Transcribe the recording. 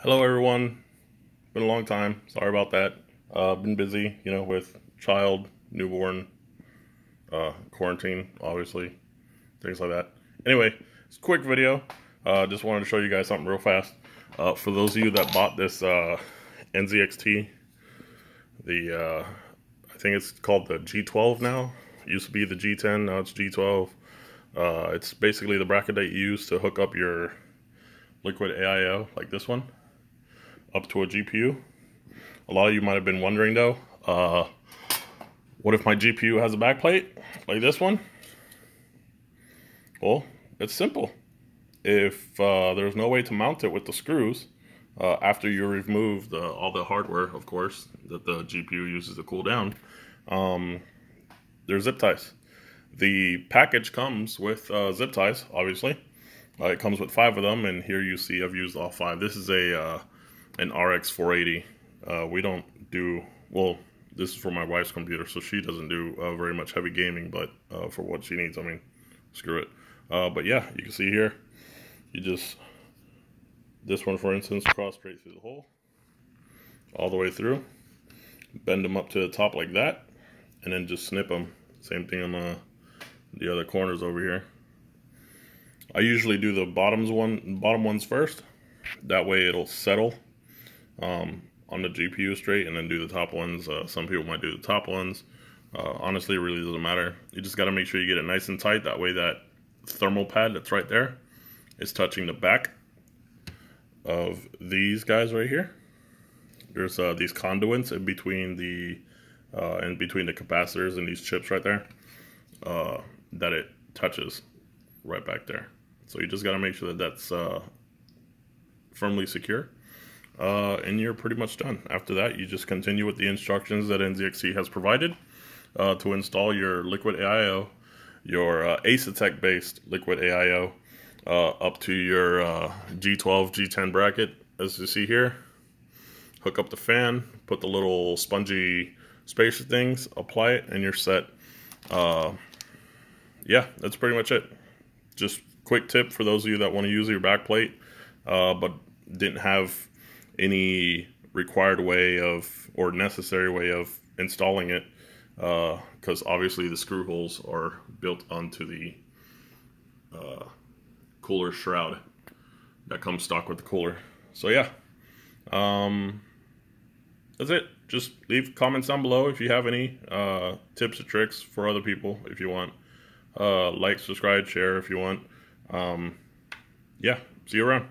Hello everyone, been a long time, sorry about that. Been busy, with child, newborn, quarantine, obviously, things like that. Anyway, it's a quick video, just wanted to show you guys something real fast. For those of you that bought this NZXT, I think it's called the G12 now. It used to be the G10, now it's G12. It's basically the bracket that you use to hook up your liquid AIO, like this one, up to a GPU. A lot of you might have been wondering though, what if my GPU has a backplate like this one? Well, it's simple. If there's no way to mount it with the screws, after you remove all the hardware, of course, that the GPU uses to cool down, there's zip ties. The package comes with zip ties, obviously. It comes with 5 of them, and here you see I've used all 5. This is an RX 480. We don't do, well, this is for my wife's computer, so she doesn't do very much heavy gaming, but for what she needs, I mean, screw it. But yeah, you can see here, this one for instance, cross straight through the hole, all the way through, bend them up to the top like that, and then just snip them. Same thing on the other corners over here. I usually do the bottom ones first. That way it'll settle on the GPU straight, and then do the top ones. Some people might do the top ones. Honestly, it really doesn't matter. You just got to make sure you get it nice and tight. That way that thermal pad that's right there is touching the back of these guys right here. There's these conduits in between the capacitors and these chips right there, that it touches right back there. So you just got to make sure that that's firmly secure, and you're pretty much done. After that, you just continue with the instructions that NZXT has provided to install your liquid AIO, your Asetek based liquid AIO, up to your G12, G10 bracket, as you see here. Hook up the fan, put the little spongy spacer things, apply it, and you're set. Yeah, that's pretty much it. Just quick tip for those of you that want to use your backplate, but didn't have any required way of, or necessary way of installing it, because obviously the screw holes are built onto the cooler shroud that comes stock with the cooler. So yeah, that's it. Just leave comments down below if you have any tips or tricks for other people, if you want. Like, subscribe, share if you want. Yeah, see you around.